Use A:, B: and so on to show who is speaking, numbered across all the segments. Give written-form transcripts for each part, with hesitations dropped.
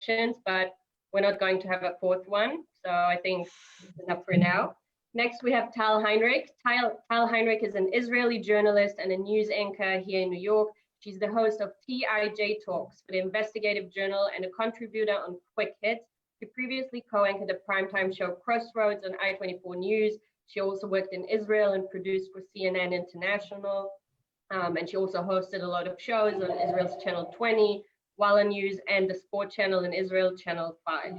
A: questions, but we're not going to have a fourth one. So I think this is enough for now. Next, we have Tal Heinrich. Tal Heinrich is an Israeli journalist and a news anchor here in New York. She's the host of TIJ Talks for the investigative journal and a contributor on Quick Hits. She previously co-anchored the primetime show Crossroads on I-24 News. She also worked in Israel and produced for CNN International. And she also hosted a lot of shows on Israel's Channel 20, Walla News, and the sport channel in Israel, Channel 5.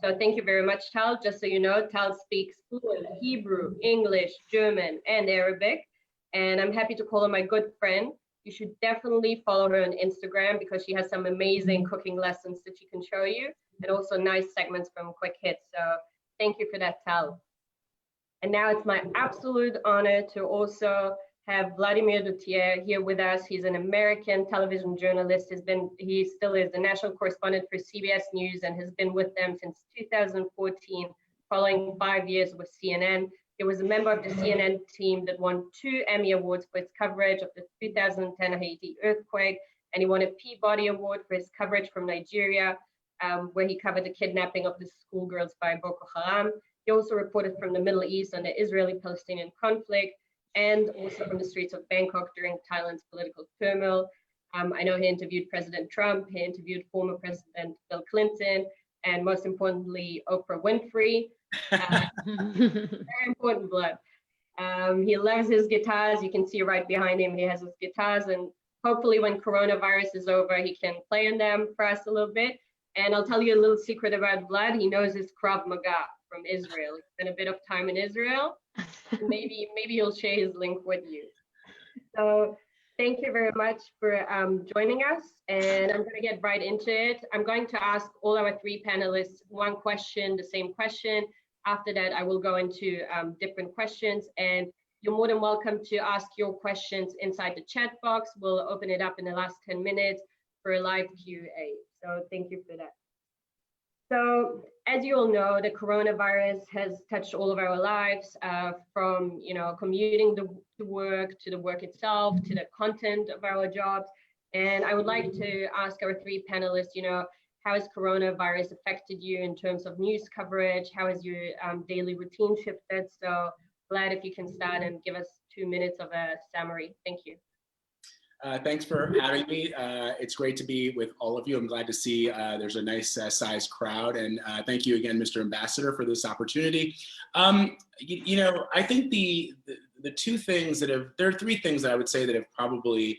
A: So thank you very much, Tal. Just so you know, Tal speaks fluent Hebrew, English, German, and Arabic. And I'm happy to call her my good friend. You should definitely follow her on Instagram because she has some amazing cooking lessons that she can show you, and also nice segments from Quick Hits. So thank you for that, Tal. And now it's my absolute honor to also have Vladimir Dutier here with us. He's an American television journalist. He still is the national correspondent for CBS News and has been with them since 2014, following 5 years with CNN. He was a member of the CNN team that won 2 Emmy Awards for its coverage of the 2010 Haiti earthquake, and he won a Peabody Award for his coverage from Nigeria, where he covered the kidnapping of the schoolgirls by Boko Haram. He also reported from the Middle East on the Israeli-Palestinian conflict, and also from the streets of Bangkok during Thailand's political turmoil. I know he interviewed President Trump, he interviewed former President Bill Clinton, and most importantly, Oprah Winfrey. Very important blood. He loves his guitars. You can see right behind him, he has his guitars, and hopefully when coronavirus is over, he can play on them for us a little bit. And I'll tell you a little secret about Vlad. He knows his Krav Maga from Israel. He spent a bit of time in Israel. Maybe he'll share his link with you. So thank you very much for joining us. And I'm going to get right into it. I'm going to ask all our 3 panelists one question, the same question. After that, I will go into different questions, and you're more than welcome to ask your questions inside the chat box. We'll open it up in the last 10 minutes for a live Q&A. So thank you for that. So as you all know, the coronavirus has touched all of our lives, from commuting to work, to the work itself, to the content of our jobs. And I would like to ask our 3 panelists, how has coronavirus affected you in terms of news coverage? How has your daily routine shifted? So Vlad, if you can start and give us 2 minutes of a summary. Thank you.
B: Thanks for having me. It's great to be with all of you. I'm glad to see there's a nice sized crowd, and thank you again, Mr. Ambassador, for this opportunity. I think the 2 things there are 3 things that I would say that have probably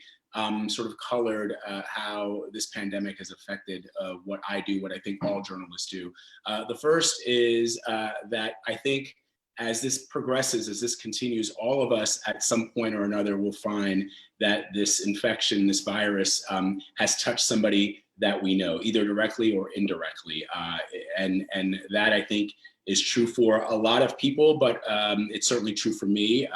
B: sort of colored how this pandemic has affected what I do, what I think all journalists do. The first is that I think as this progresses, as this continues, all of us at some point or another will find that this infection, this virus, has touched somebody that we know, either directly or indirectly. And that, I think, is true for a lot of people, but it's certainly true for me.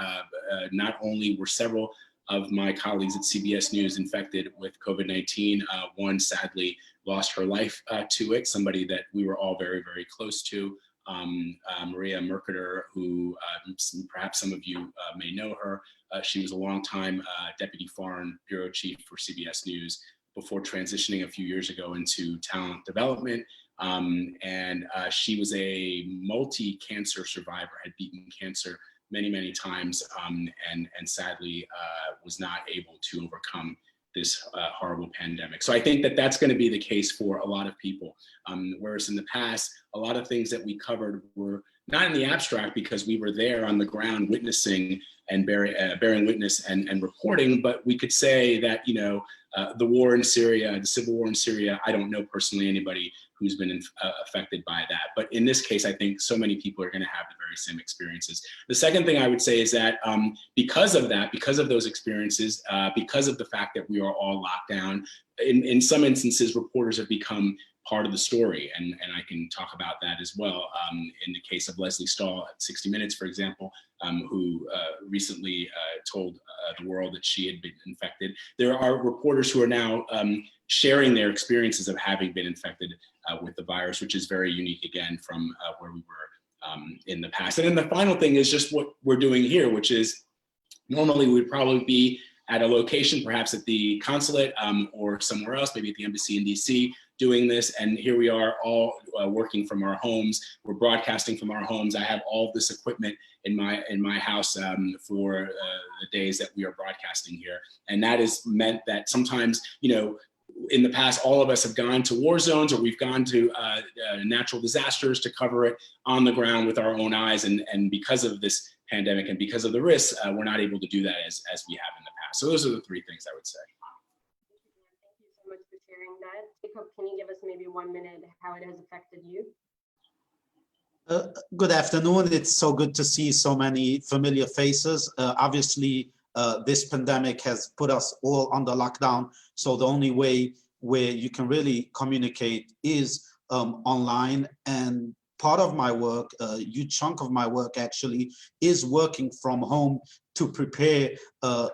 B: Not only were several of my colleagues at CBS News infected with COVID-19, one sadly lost her life to it, somebody that we were all very, very close to. Maria Merketer, who perhaps some of you may know her. She was a longtime Deputy Foreign Bureau Chief for CBS News before transitioning a few years ago into talent development. And she was a multi-cancer survivor, had beaten cancer many, many times, and sadly was not able to overcome this horrible pandemic. So I think that that's going to be the case for a lot of people. Whereas in the past, a lot of things that we covered were not in the abstract because we were there on the ground witnessing and bearing witness and reporting, but we could say that, the war in Syria, the civil war in Syria, I don't know personally anybody who's been affected by that. But in this case, I think so many people are going to have the very same experiences. The second thing I would say is that because of that, because of those experiences, because of the fact that we are all locked down, in some instances, reporters have become part of the story, and I can talk about that as well. In the case of Leslie Stahl at 60 Minutes, for example, who recently told the world that she had been infected. There are reporters who are now sharing their experiences of having been infected with the virus, which is very unique, again, from where we were in the past. And then the final thing is just what we're doing here, which is normally we'd probably be at a location, perhaps at the consulate or somewhere else, maybe at the embassy in DC, doing this. And here we are all working from our homes. We're broadcasting from our homes. I have all this equipment in my house for the days that we are broadcasting here. And that has meant that sometimes, you know, in the past, all of us have gone to war zones, or we've gone to natural disasters to cover it on the ground with our own eyes. And because of this pandemic and because of the risks, we're not able to do that as we have in the past. So those are the three things I would say.
A: Thank you so much for sharing that. Jacob, can you give us maybe 1 minute how it has affected you?
C: Good afternoon. It's so good to see so many familiar faces. Obviously, this pandemic has put us all under lockdown. So the only way where you can really communicate is online. And part of my work, a huge chunk of my work actually, is working from home to prepare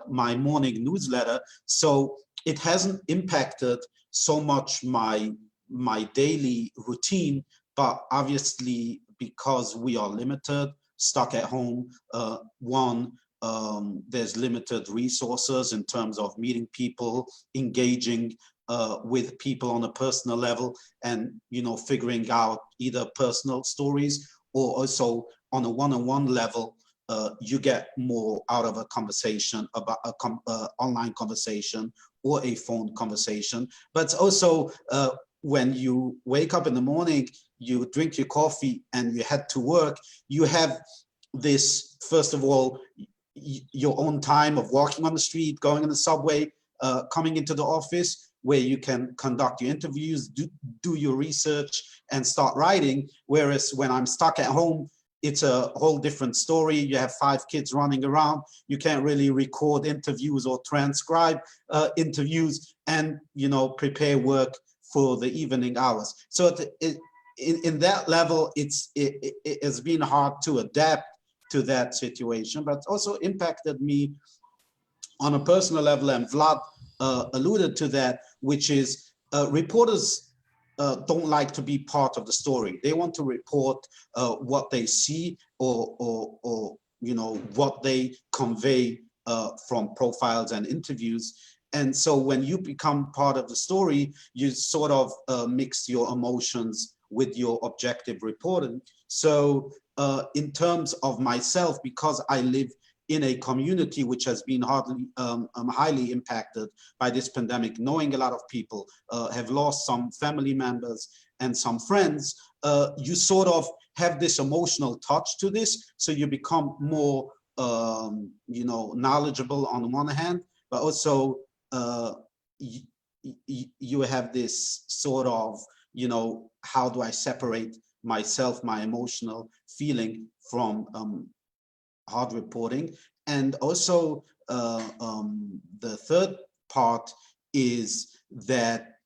C: my morning newsletter. So it hasn't impacted so much my daily routine, but obviously because we are limited, stuck at home, there's limited resources in terms of meeting people, engaging with people on a personal level, and figuring out either personal stories or also on a one-on-one level. You get more out of a conversation, about online conversation or a phone conversation. But also when you wake up in the morning, you drink your coffee and you head to work, you have this, first of all, your own time of walking on the street, going in the subway, coming into the office, where you can conduct your interviews, do your research and start writing. Whereas when I'm stuck at home, it's a whole different story. You have 5 kids running around. You can't really record interviews or transcribe interviews and, prepare work for the evening hours. So in that level, it has been hard to adapt to that situation, but also impacted me on a personal level, and Vlad alluded to that, which is reporters don't like to be part of the story. They want to report what they see or what they convey from profiles and interviews. And so when you become part of the story, you sort of mix your emotions with your objective reporting. So in terms of myself, because I live in a community which has been highly impacted by this pandemic, knowing a lot of people have lost some family members and some friends, you sort of have this emotional touch to this. So you become more, knowledgeable on one hand, but also you have this sort of, how do I separate myself, my emotional feeling from hard reporting. And also the third part is that,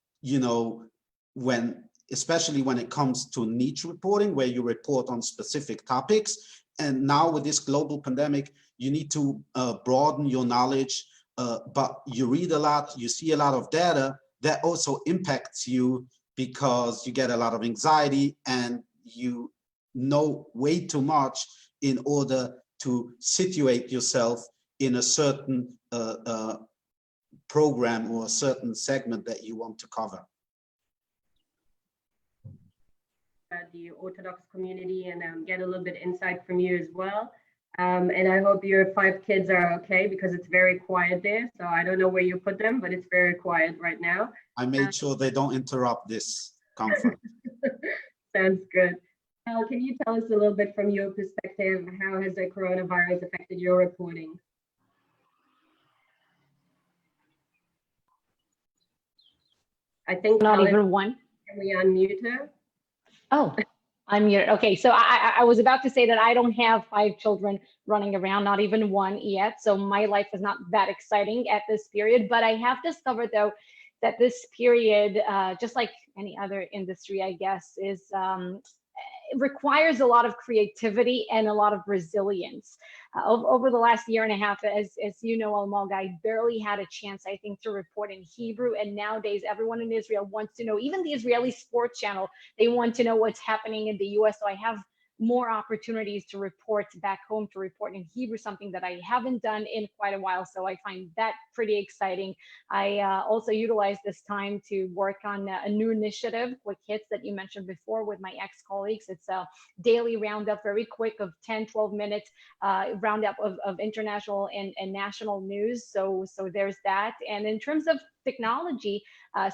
C: especially when it comes to niche reporting, where you report on specific topics, and now with this global pandemic, you need to broaden your knowledge, but you read a lot, you see a lot of data that also impacts you because you get a lot of anxiety and you know way too much in order to situate yourself in a certain program or a certain segment that you want to cover.
A: The Orthodox community and get a little bit insight from you as well. And I hope your 5 kids are okay, because it's very quiet there. So I don't know where you put them, but it's very quiet right now.
C: I made sure they don't interrupt this conference.
A: Sounds good. Can you tell us a little bit from your perspective, how has the coronavirus affected your reporting? I think
D: not even one.
A: Can we unmute her?
D: Oh, I'm muted. Okay, so I was about to say that I don't have 5 children running around, not even one yet. So my life is not that exciting at this period, but I have discovered though that this period, just like any other industry, I guess, is it requires a lot of creativity and a lot of resilience. Over the last year and a half, as you know, Almog, I barely had a chance, I think, to report in Hebrew. And nowadays, everyone in Israel wants to know, even the Israeli sports channel, they want to know what's happening in the US. So I have more opportunities to report back home, to report in Hebrew, something that I haven't done in quite a while. So I find that pretty exciting. I also utilize this time to work on a new initiative, Quick Hits, that you mentioned before with my ex-colleagues. It's a daily roundup, very quick, of 10, 12 minutes roundup of international and national news. So there's that. And in terms of technology,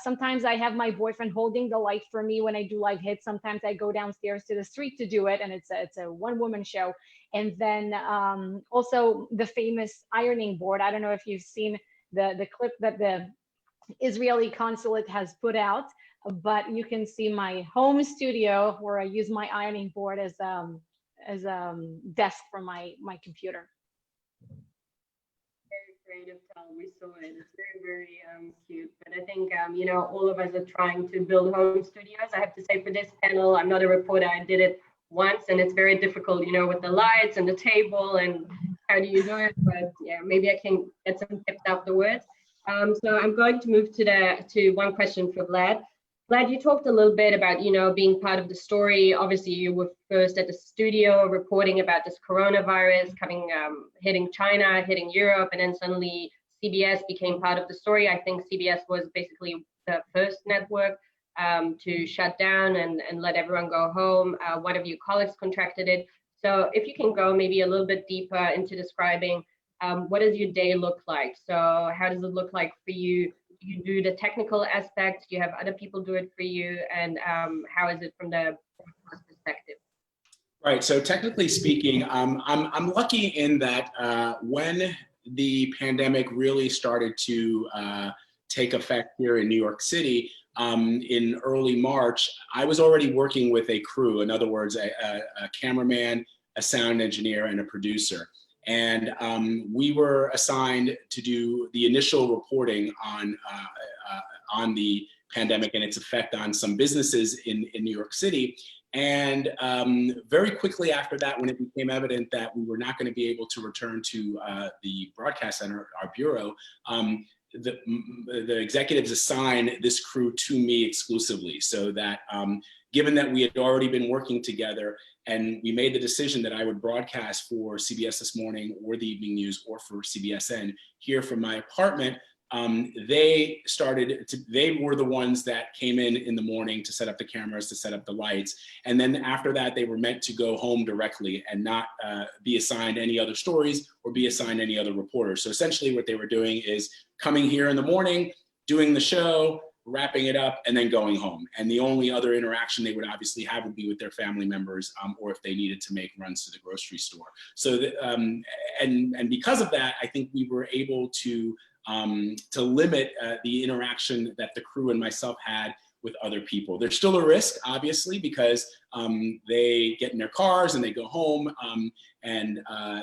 D: sometimes I have my boyfriend holding the light for me when I do live hits. Sometimes I go downstairs to the street to do it, and it's a one-woman show. And then also the famous ironing board. I don't know if you've seen the clip that the Israeli Consulate has put out, but you can see my home studio where I use my ironing board as desk for my computer.
A: Creative Tal, we saw it. It's very cute. But I think you know, all of us are trying to build home studios. I have to say, for this panel, I'm not a reporter. I did it once, and it's very difficult, you know, with the lights and the table and how do you do it. But yeah, maybe I can get some tips afterwards. So I'm going to move to one question for Vlad. Vlad, you talked a little bit about, you know, being part of the story. Obviously, you were first at the studio reporting about this coronavirus hitting China, hitting Europe, and then suddenly CBS became part of the story. I think CBS was basically the first network to shut down and let everyone go home. One of your colleagues contracted it. So if you can go maybe a little bit deeper into describing what does your day look like? So how does it look like for you? You do the technical aspects, you have other people do it for you, and how is it from the perspective?
B: Right, so technically speaking, I'm lucky in that when the pandemic really started to take effect here in New York City in early March, I was already working with a crew, in other words, a cameraman, a sound engineer, and a producer. And we were assigned to do the initial reporting on the pandemic and its effect on some businesses in New York City. And very quickly after that, when it became evident that we were not going to be able to return to the broadcast center, our bureau, the executives assigned this crew to me exclusively, so that given that we had already been working together and we made the decision that I would broadcast for CBS This Morning or the Evening News or for CBSN here from my apartment, they were the ones that came in the morning to set up the cameras, to set up the lights. And then after that, they were meant to go home directly and not be assigned any other stories or be assigned any other reporters. So essentially what they were doing is coming here in the morning, doing the show, wrapping it up, and then going home. And the only other interaction they would obviously have would be with their family members, or if they needed to make runs to the grocery store. So, and because of that, I think we were able to limit the interaction that the crew and myself had with other people. There's still a risk, obviously, because they get in their cars and they go home and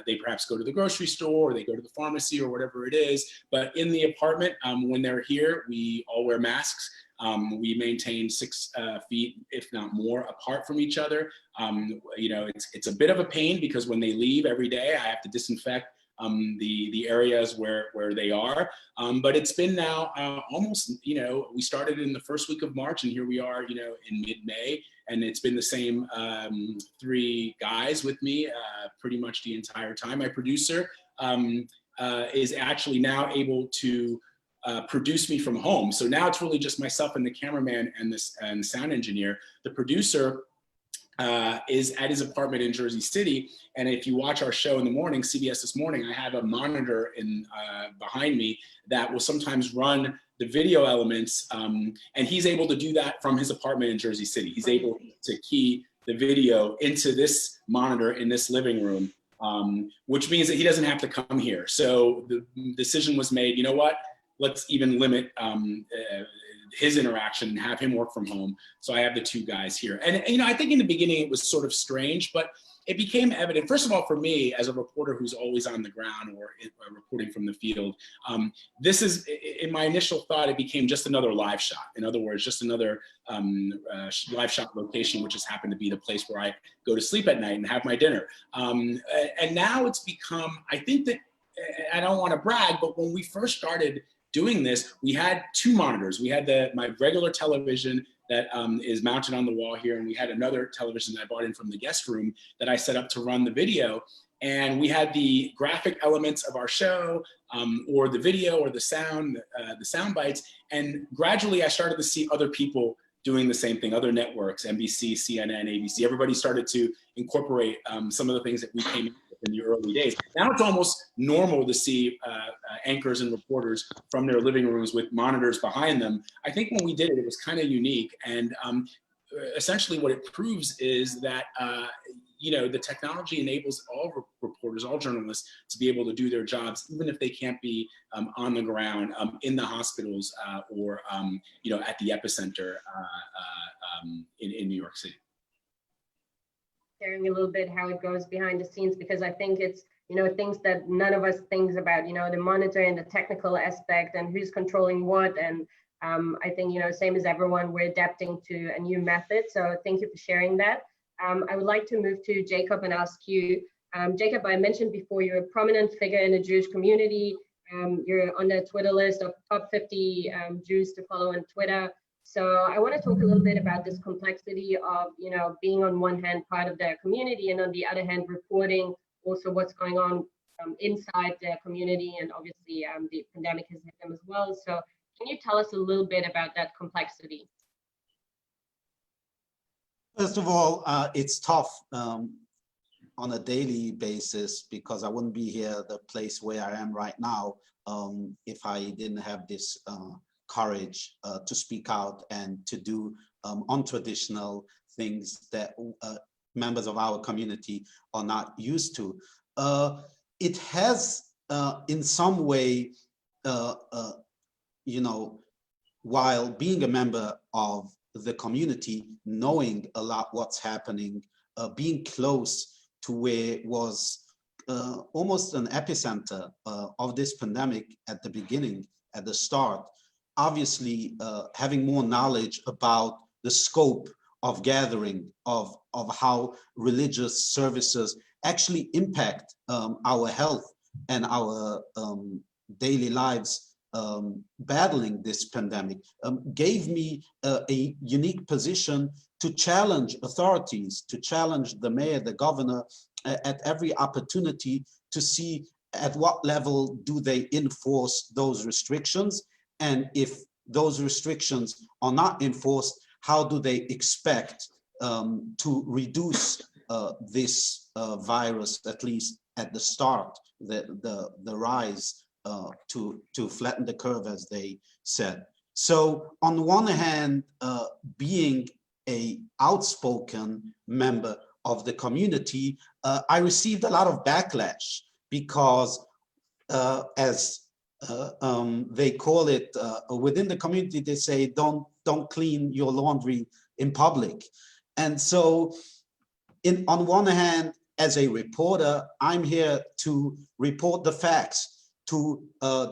B: they perhaps go to the grocery store or they go to the pharmacy or whatever it is. But in the apartment, when they're here, we all wear masks. We maintain 6 feet, if not more, apart from each other. You know, it's a bit of a pain because when they leave every day, I have to disinfect the areas where they are, but it's been now almost, you know, we started in the first week of March and here we are, you know, in mid-May, and it's been the same 3 guys with me pretty much the entire time. My producer is actually now able to produce me from home, so now it's really just myself and the cameraman and the sound engineer. The producer is at his apartment in Jersey City. And if you watch our show in the morning, CBS This Morning, I have a monitor behind me that will sometimes run the video elements. And he's able to do that from his apartment in Jersey City. He's able to key the video into this monitor in this living room, which means that he doesn't have to come here. So the decision was made, you know what, let's even limit his interaction and have him work from home. So I have the 2 guys here. And you know, I think in the beginning it was sort of strange, but it became evident, first of all, for me as a reporter who's always on the ground or reporting from the field, this is, in my initial thought, it became just another live shot. In other words, just another live shot location, which just happened to be the place where I go to sleep at night and have my dinner. And now it's become, I think that, I don't want to brag, but when we first started doing this, we had 2 monitors. We had my regular television that is mounted on the wall here. And we had another television that I brought in from the guest room that I set up to run the video. And we had the graphic elements of our show, or the video, or the sound bites. And gradually I started to see other people doing the same thing, other networks, NBC, CNN, ABC, everybody started to incorporate some of the things that we came up with in the early days. Now it's almost normal to see anchors and reporters from their living rooms with monitors behind them. I think when we did it, it was kind of unique. And essentially what it proves is that you know, the technology enables all reporters, all journalists to be able to do their jobs, even if they can't be on the ground, in the hospitals, or you know, at the epicenter in New York City.
A: Sharing a little bit how it goes behind the scenes, because I think it's, you know, things that none of us thinks about, you know, the monitoring, the technical aspect, and who's controlling what. And I think, you know, same as everyone, we're adapting to a new method. So thank you for sharing that. I would like to move to Jacob and ask you, Jacob, I mentioned before, you're a prominent figure in the Jewish community. You're on the Twitter list of top 50 Jews to follow on Twitter. So I want to talk a little bit about this complexity of, you know, being on one hand part of their community, and on the other hand reporting also what's going on inside their community, and obviously the pandemic has hit them as well. So can you tell us a little bit about that complexity?
C: First of all, it's tough on a daily basis, because I wouldn't be here, the place where I am right now, if I didn't have this courage to speak out and to do untraditional things that members of our community are not used to. It has, in some way, you know, while being a member of the community, knowing a lot what's happening, being close to where it was almost an epicenter of this pandemic at the beginning, at the start, obviously having more knowledge about the scope of gathering, of how religious services actually impact our health and our daily lives, battling this pandemic, gave me a unique position to challenge authorities, to challenge the mayor, the governor, at every opportunity, to see at what level do they enforce those restrictions, and if those restrictions are not enforced, how do they expect to reduce this virus, at least at the start, the rise, to flatten the curve, as they said. So on one hand, being a outspoken member of the community, I received a lot of backlash, because as they call it within the community, they say, don't clean your laundry in public. And so on one hand, as a reporter, I'm here to report the facts, to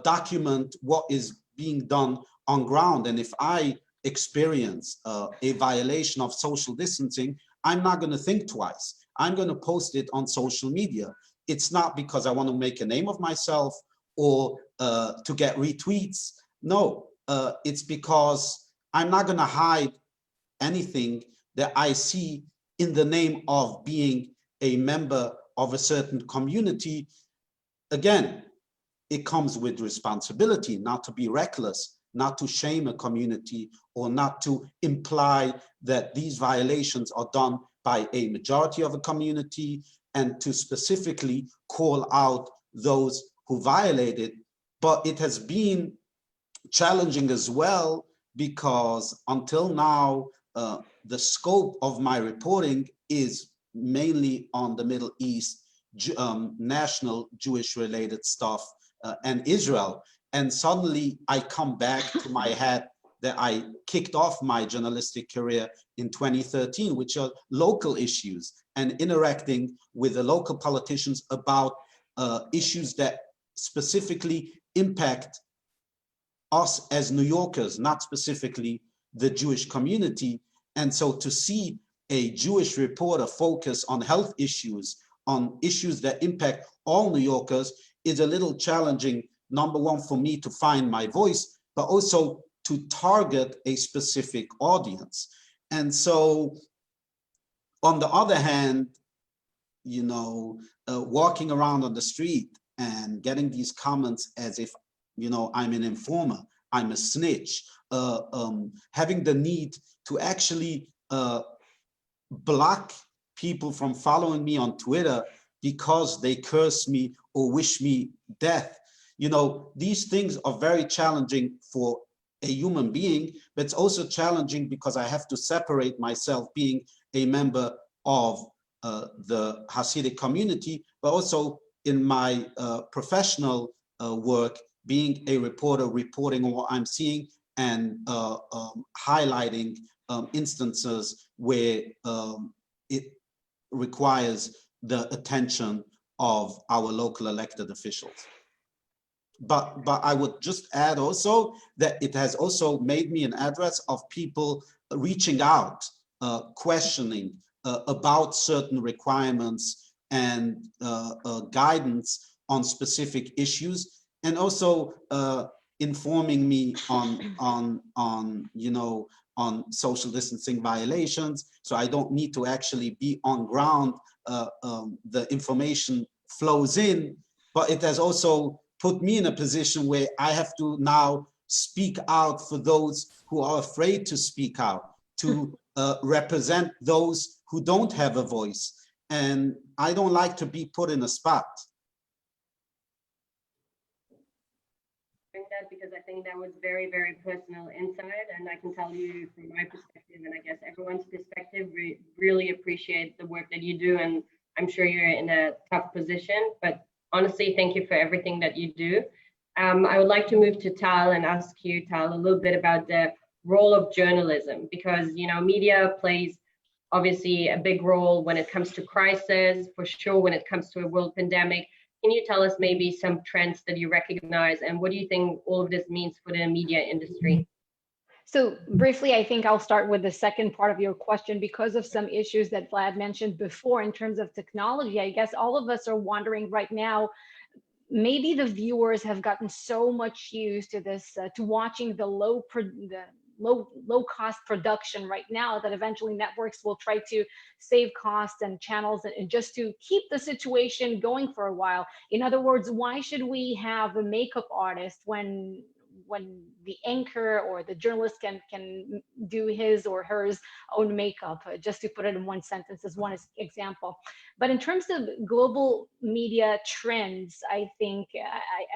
C: document what is being done on ground. And if I experience a violation of social distancing, I'm not going to think twice. I'm going to post it on social media. It's not because I want to make a name of myself or to get retweets. No, it's because I'm not going to hide anything that I see in the name of being a member of a certain community. Again, it comes with responsibility, not to be reckless, not to shame a community, or not to imply that these violations are done by a majority of a community, and to specifically call out those who violate it. But it has been challenging as well, because until now, the scope of my reporting is mainly on the Middle East, national Jewish related stuff, and Israel. And suddenly I come back to my hat that I kicked off my journalistic career in 2013, which are local issues, and interacting with the local politicians about issues that specifically impact us as New Yorkers, not specifically the Jewish community. And so to see a Jewish reporter focus on health issues, on issues that impact all New Yorkers, is a little challenging, number one, for me to find my voice, but also to target a specific audience. And so, on the other hand, walking around on the street and getting these comments as if, I'm an informer, I'm a snitch, having the need to actually block people from following me on Twitter because they curse me or wish me death. These things are very challenging for a human being, but it's also challenging because I have to separate myself being a member of the Hasidic community, but also in my professional work, being a reporter, reporting on what I'm seeing and highlighting instances where it requires the attention of our local elected officials. But I would just add also that it has also made me an address of people reaching out, questioning about certain requirements and guidance on specific issues, and also informing me on social distancing violations, so I don't need to actually be on ground. The information flows in, but it has also put me in a position where I have to now speak out for those who are afraid to speak out, to represent those who don't have a voice. And I don't like to be put in a spot.
A: That because I think that was very, very personal insight, and I can tell you from my perspective, and I guess everyone's perspective, we really appreciate the work that you do, and I'm sure you're in a tough position, but honestly, thank you for everything that you do. I would like to move to Tal and ask you, Tal, a little bit about the role of journalism, because media plays obviously a big role when it comes to crisis, for sure when it comes to a world pandemic. Can you tell us maybe some trends that you recognize, and what do you think all of this means for the media industry?
D: So briefly, I think I'll start with the second part of your question. Because of some issues that Vlad mentioned before in terms of technology, I guess all of us are wondering right now, maybe the viewers have gotten so much used to this, to watching the low cost production right now, that eventually networks will try to save costs and channels and just to keep the situation going for a while. In other words, why should we have a makeup artist when the anchor or the journalist can do his or hers own makeup, just to put it in one sentence as one example. But in terms of global media trends, I think,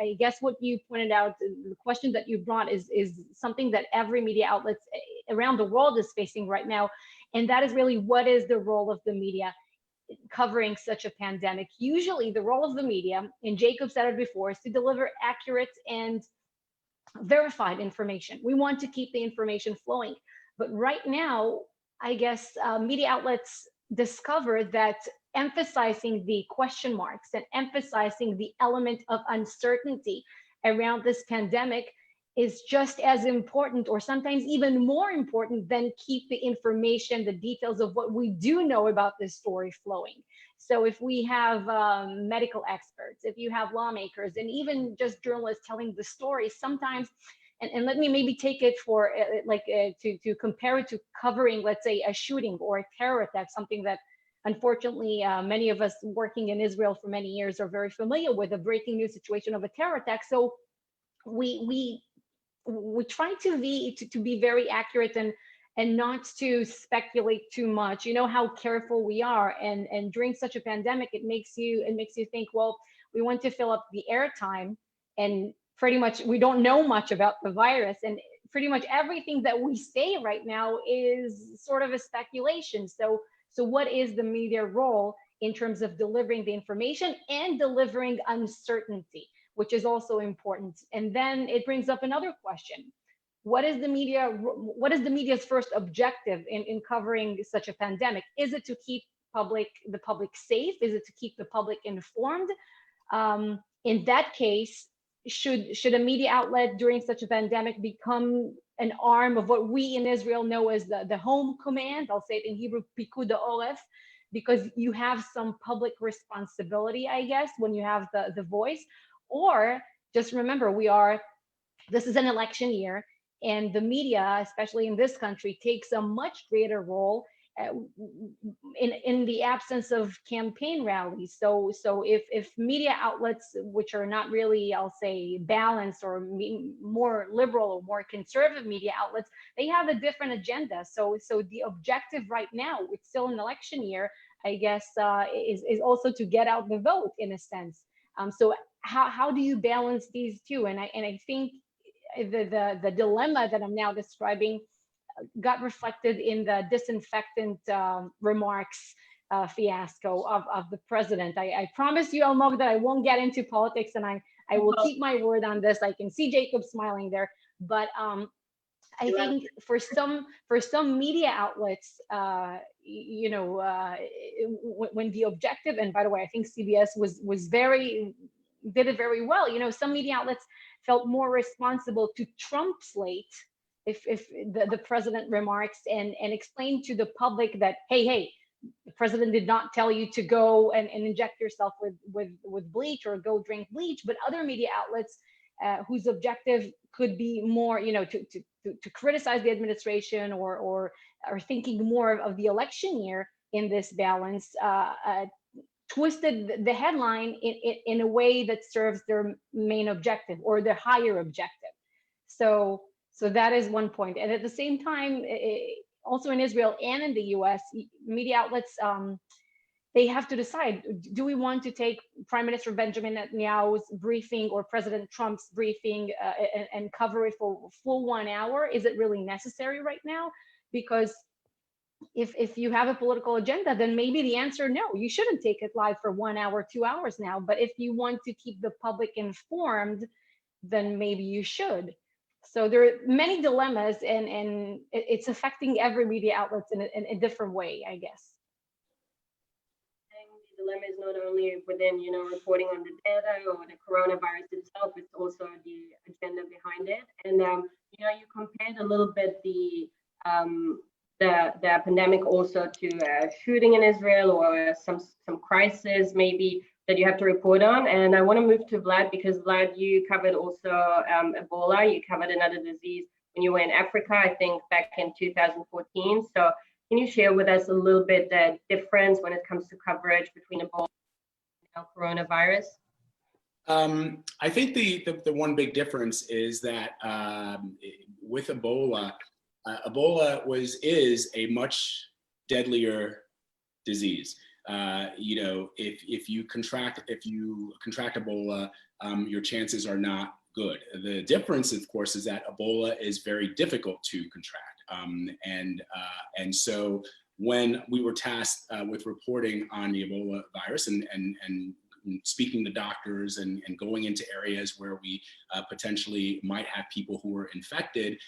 D: I guess what you pointed out, the question that you brought is something that every media outlets around the world is facing right now. And that is really, what is the role of the media covering such a pandemic? Usually the role of the media, and Jacob said it before, is to deliver accurate and verified information. We want to keep the information flowing. But right now, I guess media outlets discovered that emphasizing the question marks and emphasizing the element of uncertainty around this pandemic is just as important, or sometimes even more important, than keep the information, the details of what we do know about this story flowing. So if we have medical experts, if you have lawmakers, and even just journalists telling the story, sometimes, and let me maybe take it for to compare it to covering, let's say, a shooting or a terror attack, something that unfortunately many of us working in Israel for many years are very familiar with, a breaking news situation of a terror attack. So we try to be very accurate and not to speculate too much. You know how careful we are, and during such a pandemic, it makes you think, well, we want to fill up the airtime, and pretty much we don't know much about the virus, and pretty much everything that we say right now is sort of a speculation. So what is the media role in terms of delivering the information and delivering uncertainty, which is also important? And then it brings up another question. What is the media's first objective in covering such a pandemic? Is it to keep the public safe? Is it to keep the public informed? In that case, should a media outlet during such a pandemic become an arm of what we in Israel know as the home command? I'll say it in Hebrew, Pikud Oref, because you have some public responsibility, I guess, when you have the voice. Or just remember, this is an election year, and the media, especially in this country, takes a much greater role in the absence of campaign rallies. So if media outlets, which are not really, I'll say, balanced or more liberal or more conservative media outlets, they have a different agenda. So the objective right now, it's still an election year, I guess, is also to get out the vote in a sense. So how do you balance these two? And I think the dilemma that I'm now describing got reflected in the disinfectant remarks fiasco of the president. I promise you, Almog, that I won't get into politics, and I will keep my word on this. I can see Jacob smiling there, but I think for some media outlets, when the objective, and by the way, I think CBS did it very well. Some media outlets felt more responsible to trumpslate if the president remarks and explain to the public that, hey, the president did not tell you to go and inject yourself with bleach or go drink bleach. But other media outlets whose objective could be more, to criticize the administration or thinking more of the election year in this balance, twisted the headline in a way that serves their main objective or their higher objective. So that is one point. And at the same time, also in Israel and in the US, media outlets, they have to decide, do we want to take Prime Minister Benjamin Netanyahu's briefing or President Trump's briefing and cover it for a full 1 hour? Is it really necessary right now? Because if you have a political agenda, then maybe the answer, no, you shouldn't take it live for 1 hour, 2 hours now. But if you want to keep the public informed, then maybe you should. So there are many dilemmas, and it's affecting every media outlet in a different way, I guess.
A: And the dilemma is not only within, reporting on the data or the coronavirus itself, it's also the agenda behind it. And, you compared a little bit the pandemic also to a shooting in Israel or some crisis maybe that you have to report on. And I want to move to Vlad, because Vlad, you covered also Ebola. You covered another disease when you were in Africa, I think back in 2014. So can you share with us a little bit the difference when it comes to coverage between Ebola and coronavirus?
B: I think the one big difference is that with Ebola, Ebola is a much deadlier disease. If you contract Ebola, your chances are not good. The difference, of course, is that Ebola is very difficult to contract. And so when we were tasked with reporting on the Ebola virus and speaking to doctors and going into areas where we potentially might have people who were infected,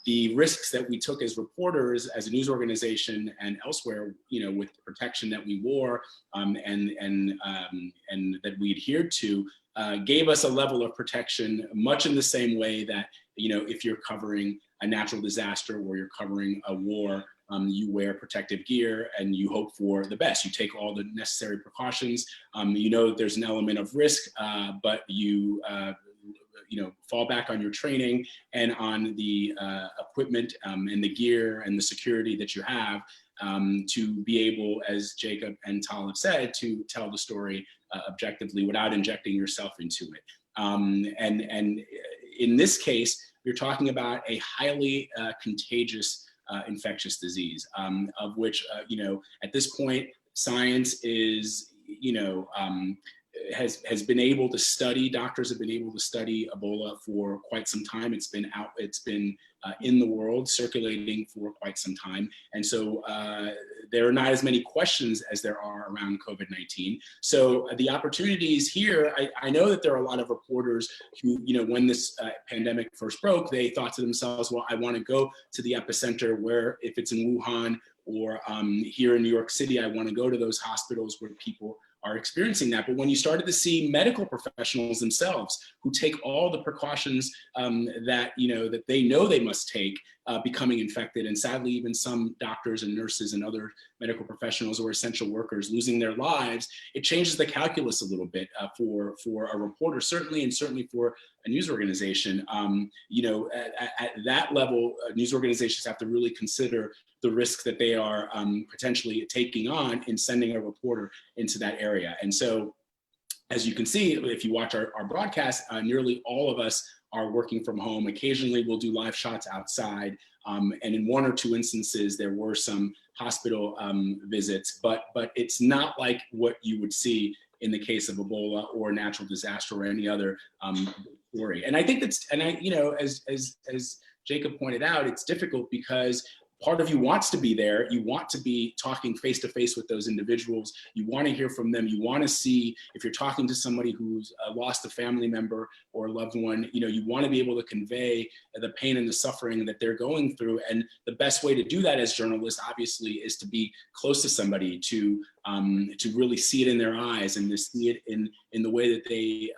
B: the risks that we took as reporters, as a news organization and elsewhere, with the protection that we wore and that we adhered to, gave us a level of protection much in the same way that, if you're covering a natural disaster or you're covering a war, you wear protective gear and you hope for the best. You take all the necessary precautions. That there's an element of risk, but you fall back on your training and on the equipment and the gear and the security that you have to be able, as Jacob and Tal have said, to tell the story objectively without injecting yourself into it. And in this case, you're talking about a highly contagious infectious disease, of which, at this point, science is, has been able to study, doctors have been able to study Ebola for quite some time. It's been in the world, circulating for quite some time. And so there are not as many questions as there are around COVID-19. So the opportunities here, I know that there are a lot of reporters who, when this pandemic first broke, they thought to themselves, well, I want to go to the epicenter where, if it's in Wuhan or here in New York City, I want to go to those hospitals where people are experiencing that. But when you started to see medical professionals themselves who take all the precautions that they know they must take, becoming infected, and sadly even some doctors and nurses and other medical professionals or essential workers losing their lives, it changes the calculus a little bit for a reporter, certainly, and certainly for news organization. You know, at that level, news organizations have to really consider the risk that they are potentially taking on in sending a reporter into that area. And so, as you can see, if you watch our broadcast, nearly all of us are working from home. Occasionally we'll do live shots outside. And in one or two instances, there were some hospital visits, but it's not like what you would see in the case of Ebola or natural disaster or any other story. And I think that's, and you know, as Jacob pointed out, it's difficult because part of you wants to be there. You want to be talking face to face with those individuals. You want to hear from them. You want to see, if you're talking to somebody who's lost a family member or a loved one, you know, you want to be able to convey the pain and the suffering that they're going through. And the best way to do that as journalists, obviously, is to be close to somebody, to really see it in their eyes and to see it in the way that they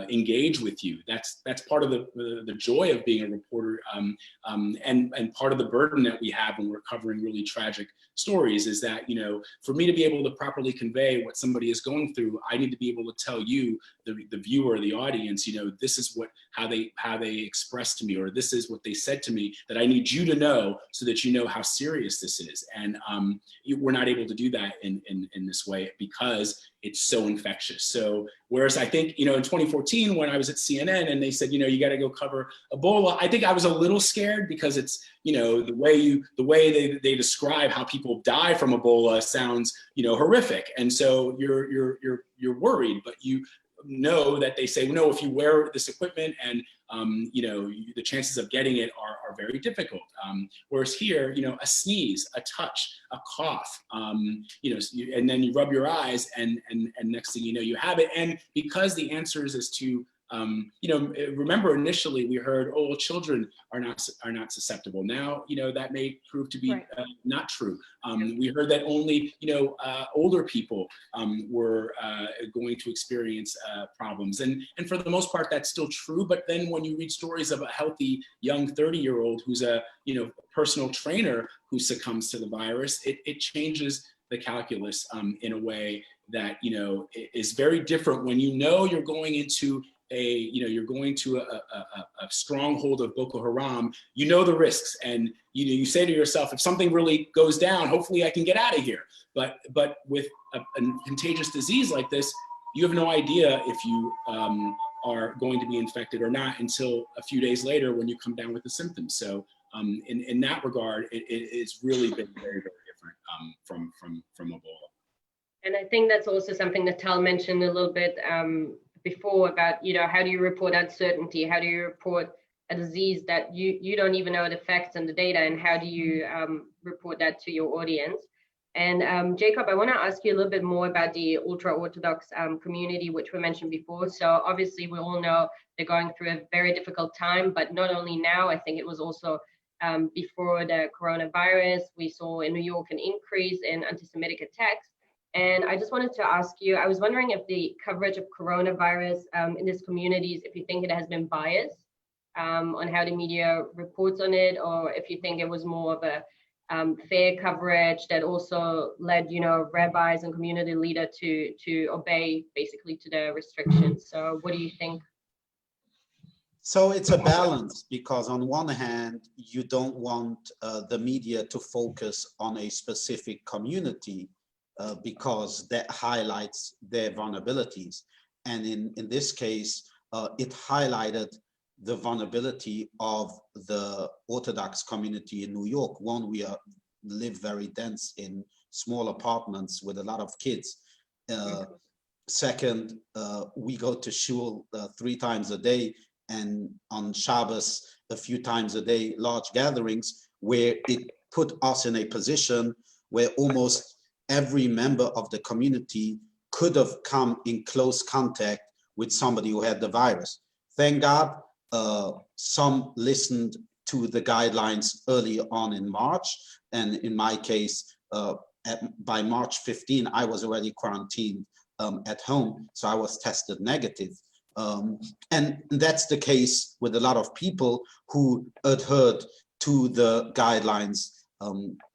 B: engage with you. That's part of the joy of being a reporter, and part of the burden that we have when we're covering really tragic stories is that, you know, for me to be able to properly convey what somebody is going through, I need to be able to tell you, the viewer, the audience, you know, this is how they expressed to me, or this is what they said to me that I need you to know so that you know how serious this is. And we're not able to do that in this way because it's so infectious. So whereas I think, you know, in 2014, when I was at CNN and they said, you know, you got to go cover Ebola, I think I was a little scared because it's, you know, the way they describe how people die from Ebola sounds, you know, horrific. And so you're worried, but you know that they say, no, if you wear this equipment and you know, the chances of getting it are very difficult. Whereas here, you know, a sneeze, a touch, a cough, you know, and then you rub your eyes and next thing you know, you have it. And because the answers is to, you know, remember initially we heard, oh, well, children are not susceptible. Now, you know, that may prove to be
D: Right.
B: not true. We heard that only, you know, older people were going to experience problems. And for the most part, that's still true. But then when you read stories of a healthy young 30-year-old who's a, you know, personal trainer who succumbs to the virus, it changes the calculus in a way that, you know, is very different when you know you're going into a stronghold of Boko Haram. You know the risks, and you say to yourself, if something really goes down, hopefully I can get out of here. But with a contagious disease like this, you have no idea if you are going to be infected or not until a few days later when you come down with the symptoms. So in that regard, it's really been very, very different from Ebola.
A: And I think that's also something that Tal mentioned a little bit before about, you know, how do you report uncertainty? How do you report a disease that you don't even know the facts and the data, and how do you report that to your audience? And Jacob, I want to ask you a little bit more about the ultra-Orthodox community, which we mentioned before. So obviously we all know they're going through a very difficult time, but not only now, I think it was also before the coronavirus, we saw in New York an increase in anti-Semitic attacks. And I just wanted to ask you, I was wondering if the coverage of coronavirus in these communities, if you think it has been biased on how the media reports on it, or if you think it was more of a fair coverage that also led, you know, rabbis and community leaders to obey basically to the restrictions. So what do you think?
C: So it's a balance, because on one hand, you don't want the media to focus on a specific community because that highlights their vulnerabilities. And in this case, it highlighted the vulnerability of the Orthodox community in New York. One, we live very dense in small apartments with a lot of kids. Second, we go to shul 3 times a day, and on Shabbos a few times a day, large gatherings, where it put us in a position where almost every member of the community could have come in close contact with somebody who had the virus. Thank God, some listened to the guidelines early on in March. And in my case, by March 15, I was already quarantined at home, so I was tested negative. And that's the case with a lot of people who adhered to the guidelines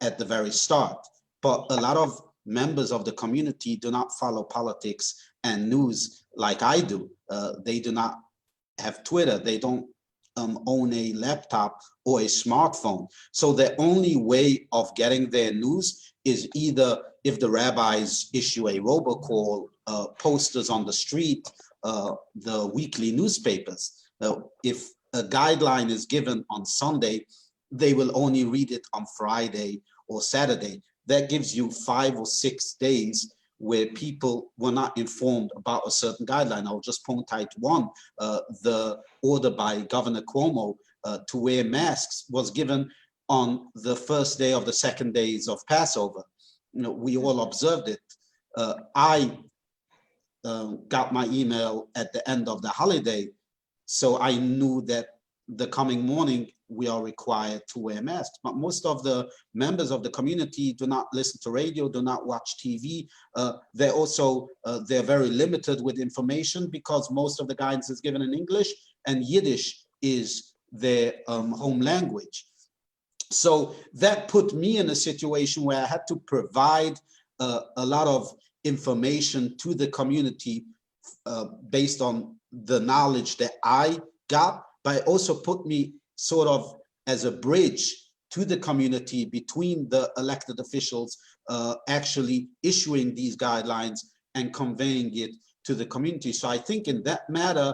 C: at the very start. But a lot of members of the community do not follow politics and news like I do. They do not have Twitter. They don't own a laptop or a smartphone. So the only way of getting their news is either if the rabbis issue a robocall, posters on the street, the weekly newspapers. If a guideline is given on Sunday, they will only read it on Friday or Saturday. That gives you 5 or 6 days where people were not informed about a certain guideline. I'll just point out one. The order by Governor Cuomo to wear masks was given on the first day of the second days of Passover. You know, we all observed it. I got my email at the end of the holiday, so I knew that the coming morning we are required to wear masks. But most of the members of the community do not listen to radio, do not watch TV. They're also, they're very limited with information because most of the guidance is given in English and Yiddish is their home language. So that put me in a situation where I had to provide a lot of information to the community based on the knowledge that I got, but it also put me sort of as a bridge to the community between the elected officials actually issuing these guidelines and conveying it to the community. So I think in that matter,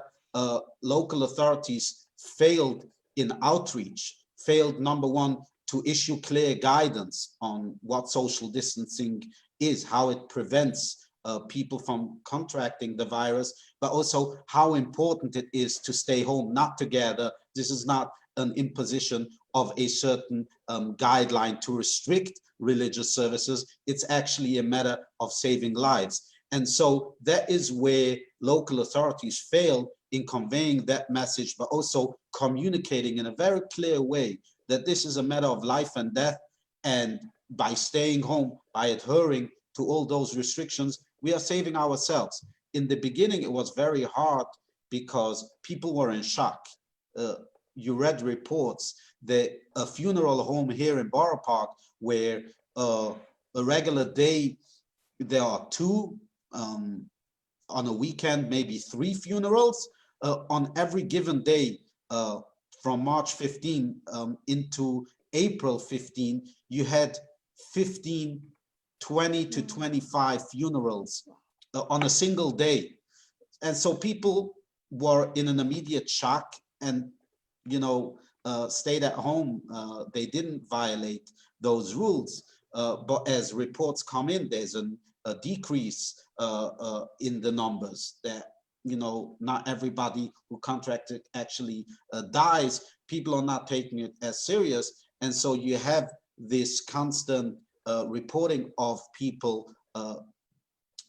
C: local authorities failed in outreach, failed, number one, to issue clear guidance on what social distancing is, how it prevents people from contracting the virus, but also how important it is to stay home, not together. This is not an imposition of a certain guideline to restrict religious services. It's actually a matter of saving lives. And so that is where local authorities fail in conveying that message, but also communicating in a very clear way that this is a matter of life and death. And by staying home, by adhering to all those restrictions, we are saving ourselves. In the beginning, it was very hard because people were in shock. You read reports that a funeral home here in Borough Park, where a regular day, there are 2, on a weekend, maybe 3 funerals. On every given day, from March 15 into April 15, you had 15, 20 to 25 funerals on a single day. And so people were in an immediate shock and, you know, stayed at home. They didn't violate those rules. But as reports come in, there's a decrease in the numbers that, you know, not everybody who contracted actually dies. People are not taking it as serious. And so you have this constant reporting of people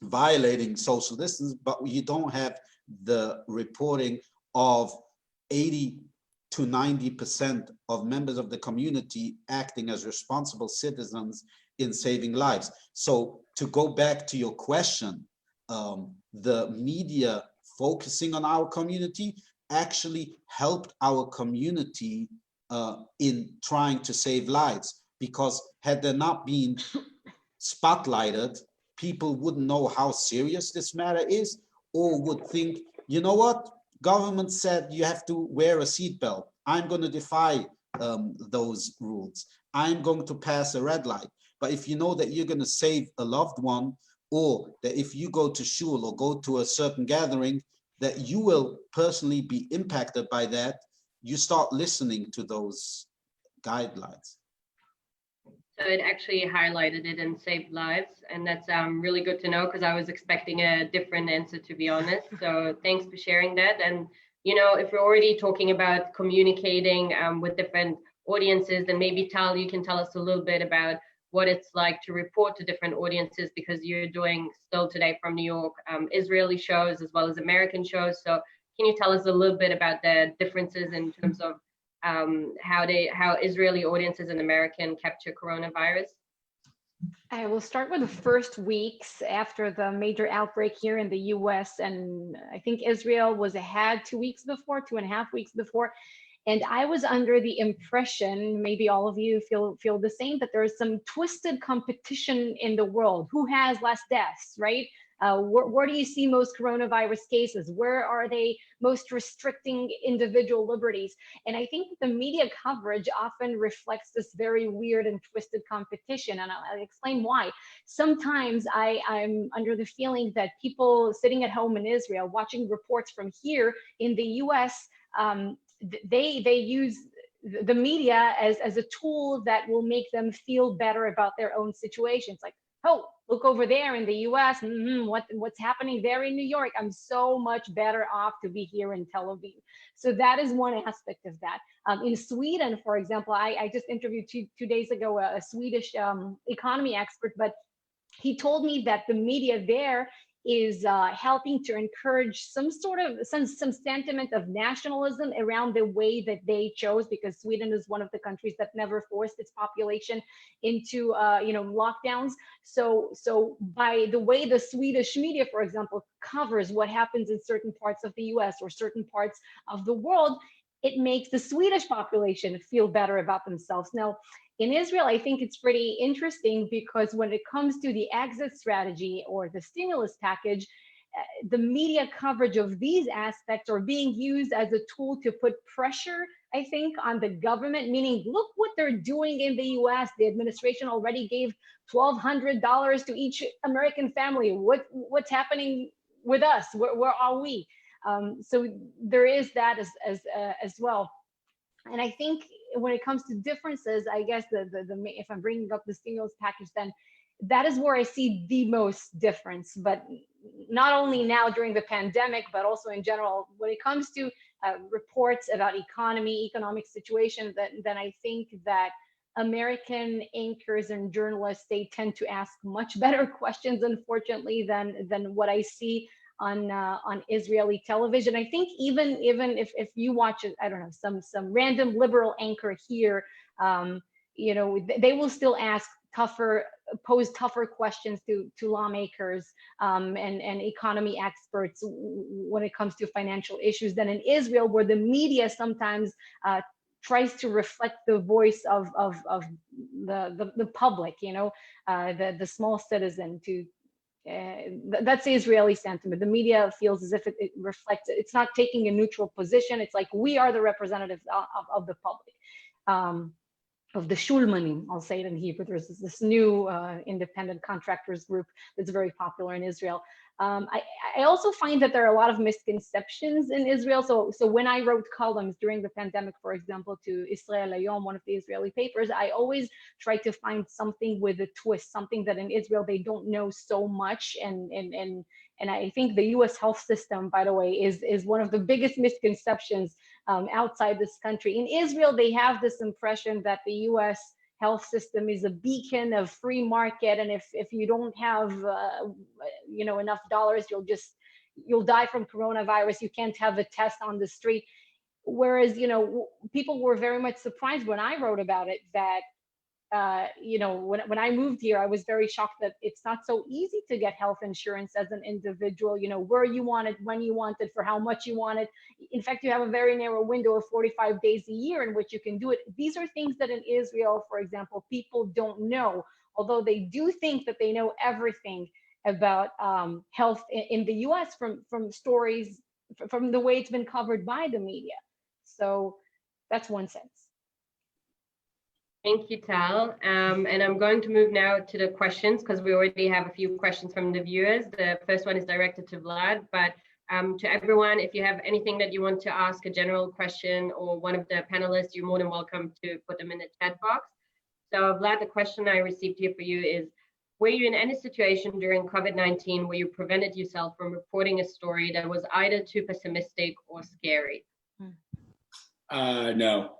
C: violating social distance, but you don't have the reporting of 80 to 90% of members of the community acting as responsible citizens in saving lives. So to go back to your question, the media focusing on our community actually helped our community in trying to save lives, because had there not been spotlighted, people wouldn't know how serious this matter is, or would think, you know what, government said you have to wear a seatbelt. I'm going to defy those rules. I'm going to pass a red light. But if you know that you're going to save a loved one, or that if you go to shul or go to a certain gathering, that you will personally be impacted by that, you start listening to those guidelines.
A: So it actually highlighted it and saved lives. And that's really good to know, because I was expecting a different answer, to be honest. So thanks for sharing that. And, you know, if we're already talking about communicating with different audiences, then maybe Tal, you can tell us a little bit about what it's like to report to different audiences, because you're doing still today from New York, Israeli shows as well as American shows. So can you tell us a little bit about the differences in terms of how Israeli audiences and American capture coronavirus?
D: I will start with the first weeks after the major outbreak here in the US. And I think Israel was ahead 2 weeks before, 2.5 weeks before. And I was under the impression, maybe all of you feel the same, that there is some twisted competition in the world. Who has less deaths, right? Where do you see most coronavirus cases? Where are they most restricting individual liberties? And I think the media coverage often reflects this very weird and twisted competition, and I'll explain why. Sometimes I'm under the feeling that people sitting at home in Israel watching reports from here in the US, they use the media as a tool that will make them feel better about their own situations. Like, oh, look over there in the US, what's happening there in New York? I'm so much better off to be here in Tel Aviv. So that is one aspect of that. In Sweden, for example, I just interviewed two days ago a Swedish economy expert, but he told me that the media there is helping to encourage some sentiment of nationalism around the way that they chose, because Sweden is one of the countries that never forced its population into lockdowns. So by the way the Swedish media, for example, covers what happens in certain parts of the US or certain parts of the world, it makes the Swedish population feel better about themselves. Now, in Israel, I think it's pretty interesting because when it comes to the exit strategy or the stimulus package, the media coverage of these aspects are being used as a tool to put pressure, I think, on the government, meaning, look what they're doing in the US. The administration already gave $1,200 to each American family. What's happening with us? Where are we? So there is that as well. And I think when it comes to differences, I guess if I'm bringing up the stimulus package, then that is where I see the most difference. But not only now during the pandemic, but also in general, when it comes to reports about economic situation, then I think that American anchors and journalists, they tend to ask much better questions, unfortunately, than what I see on Israeli television. I think even if you watch, I don't know, some random liberal anchor here, they will still pose tougher questions to lawmakers and economy experts when it comes to financial issues than in Israel, where the media sometimes tries to reflect the voice of the public, the small citizen. That's the Israeli sentiment. The media feels as if it reflects it. It's not taking a neutral position. It's like, we are the representatives of the public, of the Shulmanim, I'll say it in Hebrew. There's this new independent contractors group that's very popular in Israel. I also find that there are a lot of misconceptions in Israel. So when I wrote columns during the pandemic, for example, to Israel Hayom, one of the Israeli papers, I always try to find something with a twist, something that in Israel they don't know so much. And I think the US health system, by the way, is one of the biggest misconceptions outside this country. In Israel, they have this impression that the US health system is a beacon of free market, and if you don't have enough dollars, you'll die from coronavirus. You can't have a test on the street. Whereas people were very much surprised when I wrote about it that when I moved here, I was very shocked that it's not so easy to get health insurance as an individual, where you want it, when you want it, for how much you want it. In fact, you have a very narrow window of 45 days a year in which you can do it. These are things that in Israel, for example, people don't know, although they do think that they know everything about health in the US from stories, from the way it's been covered by the media. So that's one sense.
A: Thank you, Tal. And I'm going to move now to the questions because we already have a few questions from the viewers. The first one is directed to Vlad, but to everyone, if you have anything that you want to ask, a general question, or one of the panelists, you're more than welcome to put them in the chat box. So Vlad, the question I received here for you is, were you in any situation during COVID-19 where you prevented yourself from reporting a story that was either too pessimistic or scary?
B: No,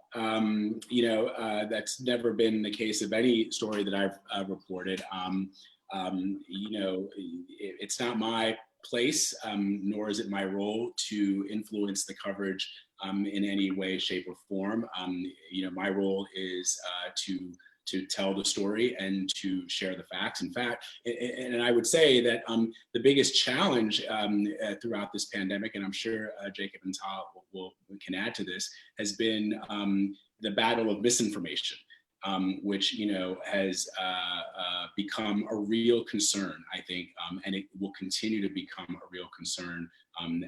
B: that's never been the case of any story that I've reported. It's not my place, nor is it my role to influence the coverage in any way, shape, or form. My role is to tell the story and to share the facts. In fact, and I would say that the biggest challenge throughout this pandemic, and I'm sure Jacob and Tal can add to this, has been the battle of misinformation. which has become a real concern, I think, and it will continue to become a real concern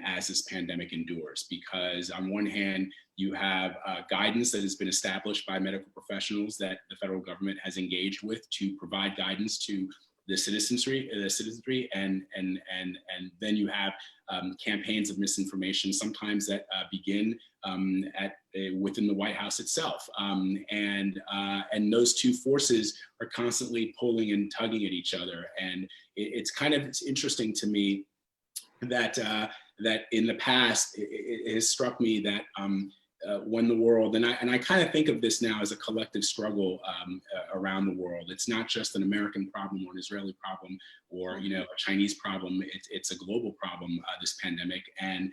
B: as this pandemic endures. Because on one hand, you have guidance that has been established by medical professionals that the federal government has engaged with to provide guidance to the citizenry, and then you have campaigns of misinformation, sometimes that begin within the White House itself, and those two forces are constantly pulling and tugging at each other. And it's interesting to me that that in the past it has struck me that when the world, and I kind of think of this now as a collective struggle around the world. It's not just an American problem or an Israeli problem or a Chinese problem. It's a global problem, this pandemic, and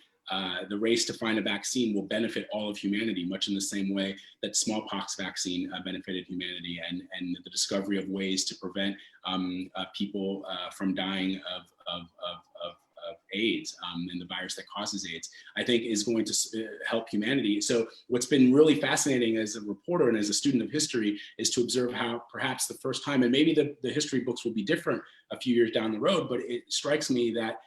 B: the race to find a vaccine will benefit all of humanity, much in the same way that smallpox vaccine benefited humanity, and the discovery of ways to prevent people from dying of AIDS and the virus that causes AIDS, I think is going to help humanity. So what's been really fascinating as a reporter and as a student of history is to observe how perhaps the first time, and maybe the history books will be different a few years down the road, but it strikes me that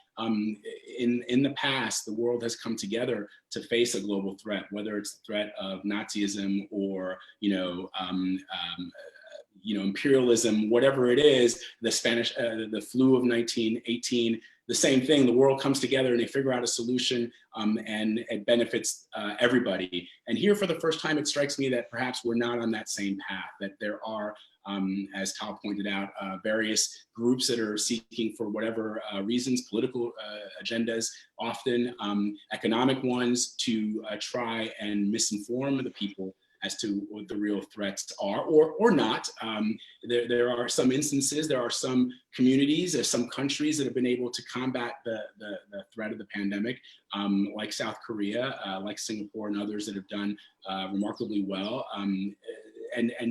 B: in the past, the world has come together to face a global threat, whether it's the threat of Nazism or imperialism, whatever it is, the Spanish, the flu of 1918, the same thing. The world comes together and they figure out a solution, and it benefits everybody. And here, for the first time, it strikes me that perhaps we're not on that same path, that there are, as Tal pointed out, various groups that are seeking, for whatever reasons, political agendas, often economic ones, to try and misinform the people as to what the real threats are, or not. There are some instances, there are some communities, there's some countries that have been able to combat the threat of the pandemic, like South Korea, like Singapore, and others that have done remarkably well. And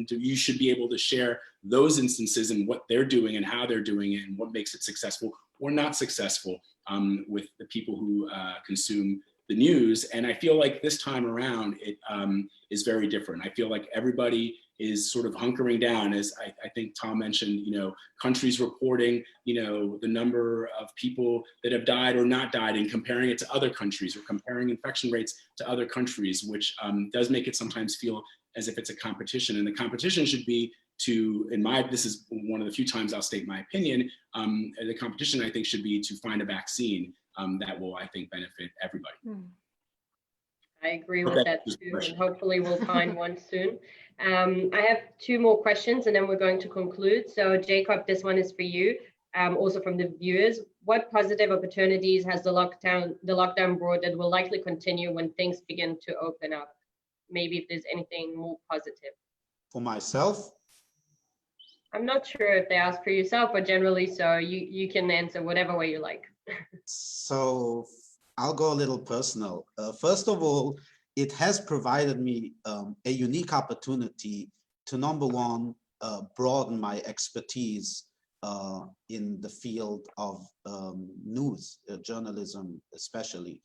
B: you should be able to share those instances and what they're doing and how they're doing it and what makes it successful or not successful with the people who consume the news. And I feel like this time around, it is very different. I feel like everybody is sort of hunkering down, as I think Tom mentioned, countries reporting, the number of people that have died or not died, and comparing it to other countries, or comparing infection rates to other countries, which does make it sometimes feel as if it's a competition. And the competition should be to, this is one of the few times I'll state my opinion, the competition, I think, should be to find a vaccine that will, I think, benefit everybody.
A: I agree with that too, and hopefully we'll find one soon. I have two more questions and then we're going to conclude. So Jacob, this one is for you, also from the viewers. What positive opportunities has the lockdown brought that will likely continue when things begin to open up? Maybe if there's anything more positive.
C: For myself?
A: I'm not sure if they ask for yourself or generally, so you can answer whatever way you like.
C: So I'll go a little personal. First of all, it has provided me a unique opportunity to, number one, broaden my expertise in the field of news, journalism especially.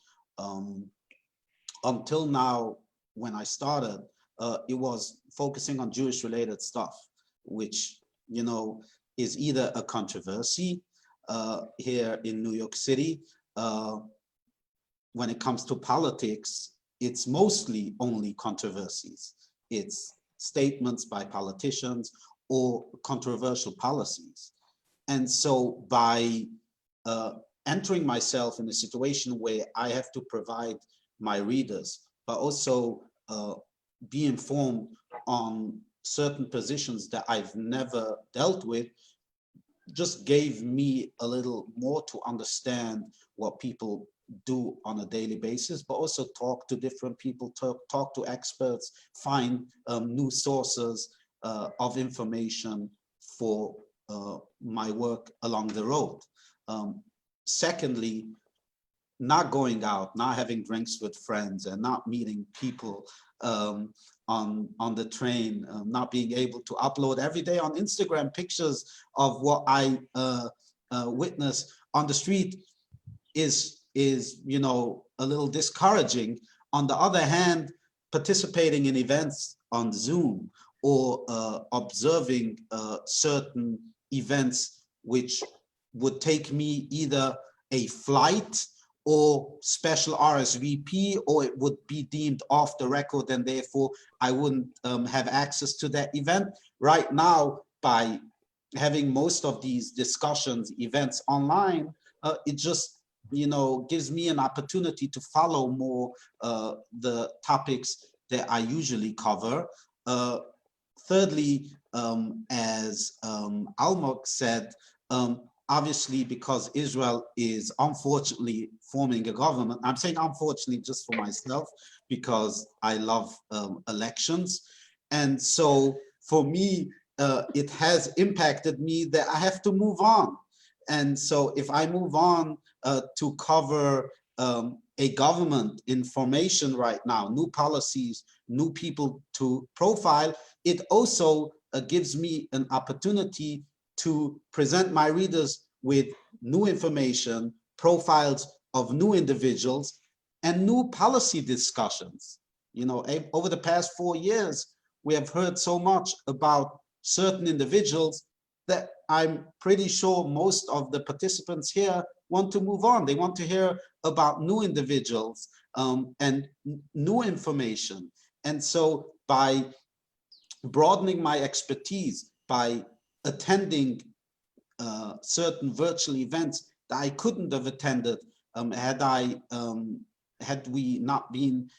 C: Until now, when I started, it was focusing on Jewish-related stuff, which, is either a controversy here in New York City. When it comes to politics, it's mostly only controversies. It's statements by politicians or controversial policies. And so by entering myself in a situation where I have to provide my readers, but also be informed on certain positions that I've never dealt with, just gave me a little more to understand what people do on a daily basis, but also talk to different people, talk to experts, find new sources of information for my work along the road. Secondly, not going out, not having drinks with friends, and not meeting people on the train, not being able to upload every day on Instagram pictures of what I witness on the street is a little discouraging. On the other hand, participating in events on Zoom or observing certain events which would take me either a flight or special RSVP, or it would be deemed off the record and therefore I wouldn't have access to that event. Right now, by having most of these discussions, events online, it just, you know, gives me an opportunity to follow more the topics that I usually cover. Thirdly, as Almog said, obviously, because Israel is unfortunately forming a government, I'm saying unfortunately just for myself, because I love elections. And so for me, it has impacted me that I have to move on. And so if I move on to cover a government in formation right now, new policies, new people to profile, it also gives me an opportunity to present my readers with new information, profiles of new individuals, and new policy discussions. You know, over the past 4 years, we have heard so much about certain individuals that I'm pretty sure most of the participants here want to move on. They want to hear about new individuals and new information. And so by broadening my expertise, by attending certain virtual events that I couldn't have attended had we not been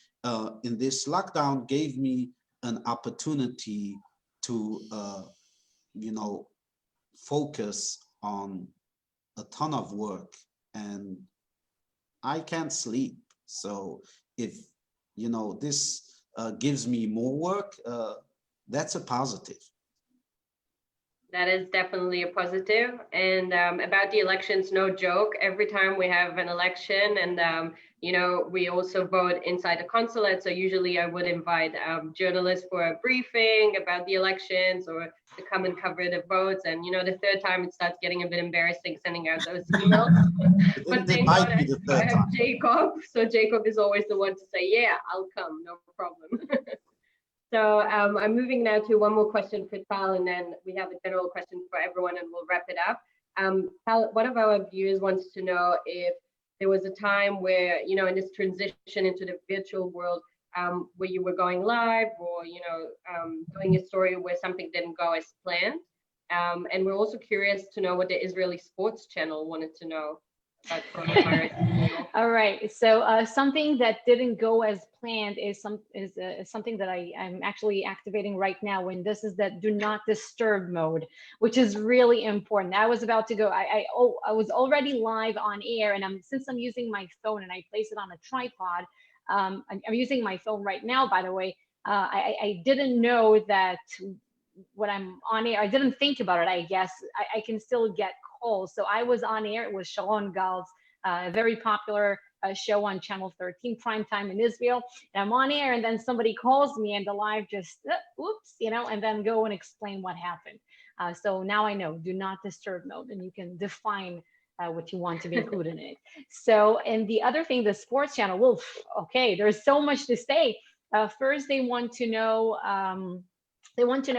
C: in this lockdown, gave me an opportunity to, you know, focus on a ton of work, and I can't sleep. So if, you know, this gives me more work, that's a positive.
A: That is definitely a positive. And about the elections, no joke. Every time we have an election, and you know, we also vote inside the consulate. So usually I would invite journalists for a briefing about the elections or to come and cover the votes. And you know, the third time it starts getting a bit embarrassing sending out those emails. But thank God I have Jacob. So Jacob is always the one to say, "Yeah, I'll come, no problem." So I'm moving now to one more question for Tal, and then we have a general question for everyone, and we'll wrap it up. Tal, one of our viewers wants to know if there was a time where, you know, in this transition into the virtual world, where you were going live, or, you know, doing a story where something didn't go as planned. And we're also curious to know what the Israeli sports channel wanted to know about coronavirus.
D: All right, so something that didn't go as planned is something that I'm actually activating right now, and this is that do not disturb mode, which is really important. I was about to go, I was already live on air, and since I'm using my phone and I place it on a tripod, I'm using my phone right now, by the way. I didn't know that when I'm on air, I didn't think about it, I guess. I can still get calls. So I was on air. It was Sharon Gal's very popular show on Channel 13 primetime in Israel. And I'm on air, and then somebody calls me, and the live just, oops, you know, and then go and explain what happened. So now I know, do not disturb mode, and you can define what you want to be included in it. So, and the other thing, the sports channel, well, okay, there's so much to say. First, they want to know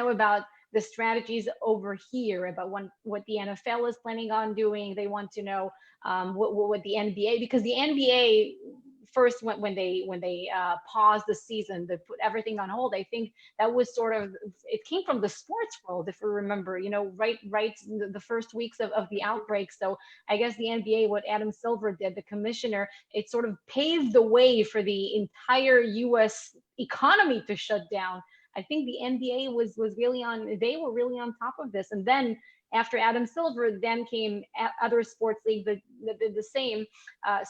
D: about the strategies over here, about what the NFL is planning on doing. They want to know what the NBA, because the NBA first when they paused the season, they put everything on hold. I think that was sort of, it came from the sports world, if you remember, you know, right the first weeks of the outbreak. So I guess the NBA, what Adam Silver did, the commissioner, it sort of paved the way for the entire US economy to shut down. I think the NBA was really they were really on top of this. And then after Adam Silver, then came other sports leagues that did the same.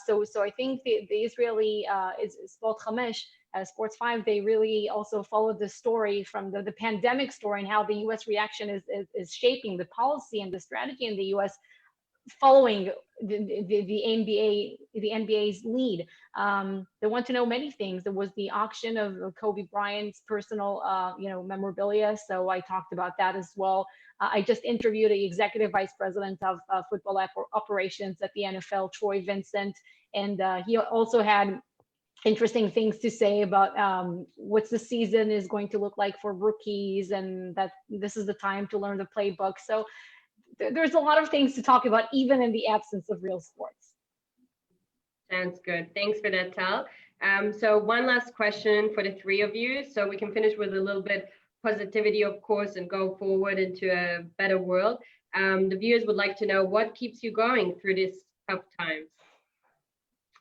D: So I think the Israeli Sport 5, Sports 5, they really also followed the story from the pandemic story and how the US reaction is shaping the policy and the strategy in the US following the NBA's lead. They want to know many things. There was the auction of Kobe Bryant's personal, memorabilia. So I talked about that as well. I just interviewed the executive vice president of football operations at the NFL, Troy Vincent, and he also had interesting things to say about what's the season is going to look like for rookies, and that this is the time to learn the playbook. So there's a lot of things to talk about, even in the absence of real sports.
A: Sounds good. Thanks for that, Tal. So one last question for the three of you, so we can finish with a little bit positivity, of course, and go forward into a better world. The viewers would like to know what keeps you going through this tough times.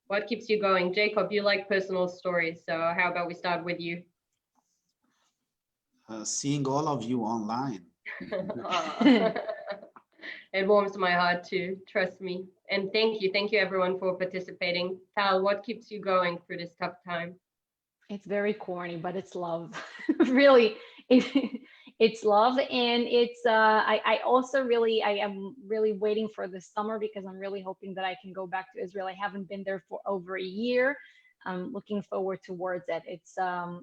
A: What keeps you going? Jacob, you like personal stories, so how about we start with you?
C: Seeing all of you online.
A: It warms my heart too, trust me. And thank you everyone for participating. Tal, what keeps you going through this tough time?
D: It's very corny, but it's love. Really, it's love. And it's I also really, I am really waiting for the summer, because I'm really hoping that I can go back to Israel. I haven't been there for over a year. I'm looking forward towards it. It's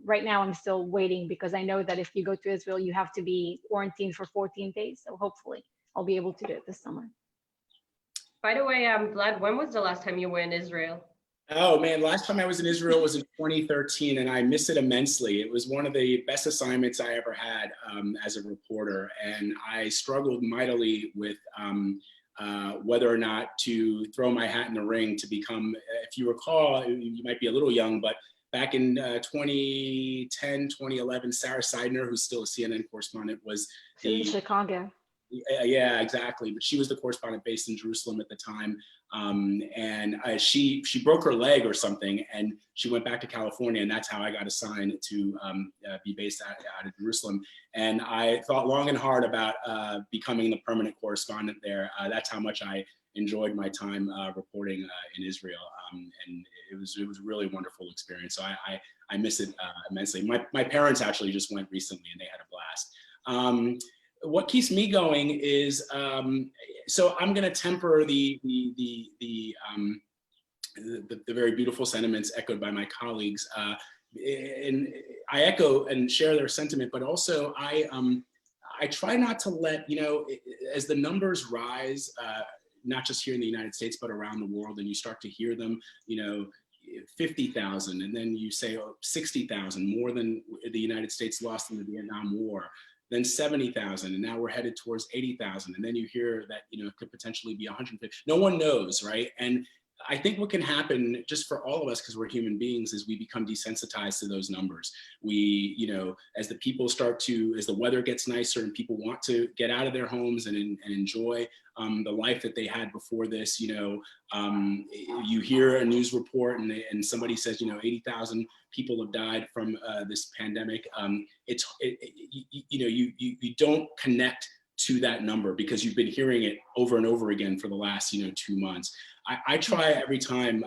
D: right now I'm still waiting, because I know that if you go to Israel, you have to be quarantined for 14 days. So hopefully I'll be able to do it this summer.
A: By the way, Vlad, when was the last time you were in Israel?
B: Oh man, last time I was in Israel was in 2013, and I miss it immensely. It was one of the best assignments I ever had as a reporter, and I struggled mightily with whether or not to throw my hat in the ring to become, if you recall, you might be a little young, but back in 2010, 2011, Sarah Seidner, who's still a CNN correspondent, was
D: in Chicago.
B: Yeah, exactly. But she was the correspondent based in Jerusalem at the time. And she broke her leg or something, and she went back to California, and that's how I got assigned to be based out of Jerusalem. And I thought long and hard about becoming the permanent correspondent there. That's how much I enjoyed my time reporting in Israel. And it was a really wonderful experience. So I miss it immensely. My parents actually just went recently, and they had a blast. What keeps me going is, so I'm going to temper the very beautiful sentiments echoed by my colleagues, and I echo and share their sentiment, but also I try not to let, as the numbers rise, not just here in the United States, but around the world, and you start to hear them, 50,000, and then you say 60,000, more than the United States lost in the Vietnam War. Then 70,000, and now we're headed towards 80,000. And then you hear that, it could potentially be 150. No one knows, right? And I think what can happen just for all of us, because we're human beings, is we become desensitized to those numbers. We, as the people as the weather gets nicer and people want to get out of their homes and enjoy the life that they had before this, you hear a news report and somebody says, 80,000 people have died from this pandemic. You don't connect to that number because you've been hearing it over and over again for the last 2 months. I try every time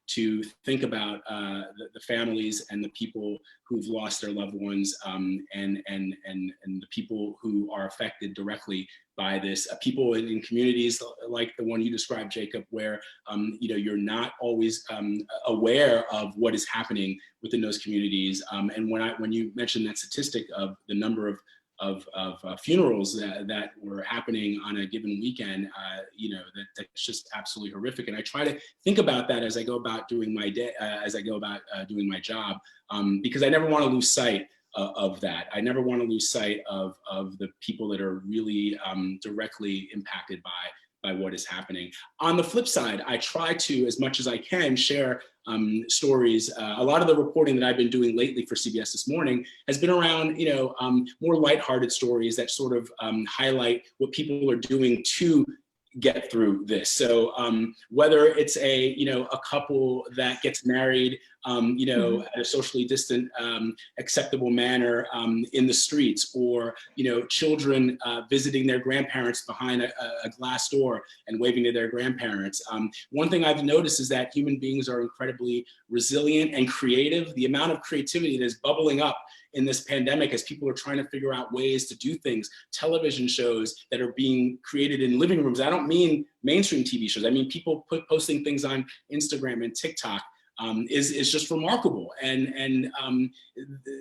B: to think about the families and the people who've lost their loved ones, and the people who are affected directly by this. People in communities like the one you described, Jacob, where you're not always aware of what is happening within those communities. And when you mentioned that statistic of the number of funerals that were happening on a given weekend, that's just absolutely horrific. And I try to think about that as I go about doing my day, doing my job, because I never want to lose sight of that. I never want to lose sight of the people that are really directly impacted by what is happening. On the flip side, I try to, as much as I can, share stories. A lot of the reporting that I've been doing lately for CBS This Morning has been around, more lighthearted stories that sort of highlight what people are doing to get through this. So whether it's a couple that gets married, at a socially distant, acceptable manner in the streets, or, children visiting their grandparents behind a glass door and waving to their grandparents. One thing I've noticed is that human beings are incredibly resilient and creative. The amount of creativity that is bubbling up in this pandemic as people are trying to figure out ways to do things, television shows that are being created in living rooms. I don't mean mainstream TV shows. I mean people posting things on Instagram and TikTok is just remarkable. And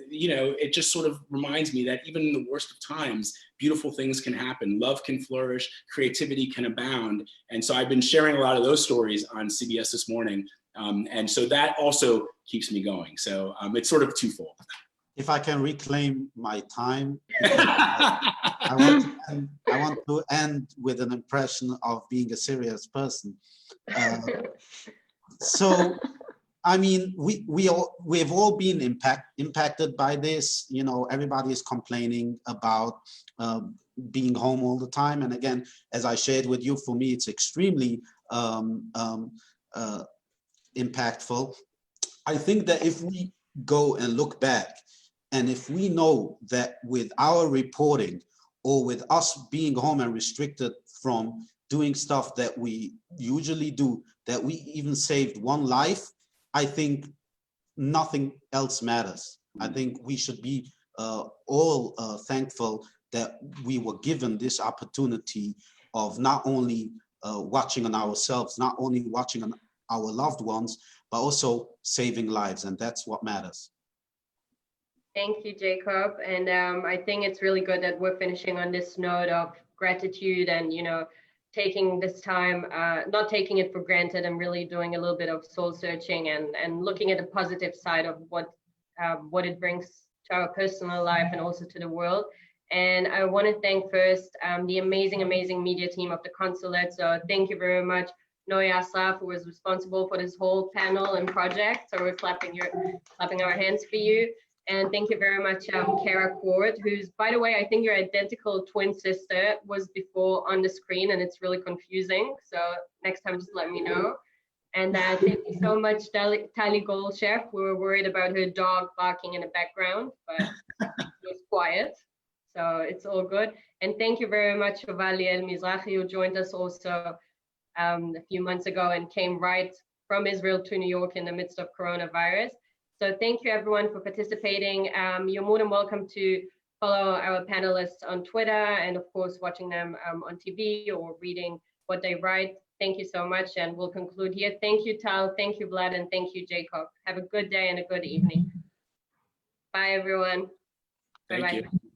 B: you know, it just sort of reminds me that even in the worst of times, beautiful things can happen. Love can flourish, creativity can abound. And so I've been sharing a lot of those stories on CBS This Morning. And so that also keeps me going. So it's sort of twofold.
C: If I can reclaim my time, I want to end with an impression of being a serious person. So, I mean, we've all been impacted by this. You know, everybody is complaining about being home all the time. And again, as I shared with you, for me, it's extremely impactful. I think that if we go and look back, and if we know that with our reporting or with us being home and restricted from doing stuff that we usually do, that we even saved one life, I think nothing else matters. I think we should be all thankful that we were given this opportunity of not only watching on ourselves, not only watching on our loved ones, but also saving lives, and that's what matters.
A: Thank you, Jacob. And I think it's really good that we're finishing on this note of gratitude and, you know, taking this time, not taking it for granted, and really doing a little bit of soul searching and looking at the positive side of what it brings to our personal life and also to the world. And I want to thank first the amazing media team of the Consulate. So thank you very much, Noya Asaf, who was responsible for this whole panel and project. So we're clapping our hands for you. And thank you very much, Kara Cord, who's, by the way, I think your identical twin sister was before on the screen, and it's really confusing. So next time, just let me know. And thank you so much, Tali Golchef. We were worried about her dog barking in the background, but it was quiet. So it's all good. And thank you very much, Vali El Mizrahi, who joined us also a few months ago and came right from Israel to New York in the midst of coronavirus. So thank you everyone for participating. You're more than welcome to follow our panelists on Twitter and of course watching them on TV or reading what they write. Thank you so much, and we'll conclude here. Thank you, Tal, thank you, Vlad, and thank you, Jacob. Have a good day and a good evening. Bye everyone.
B: Thank
A: Bye-bye.
B: you.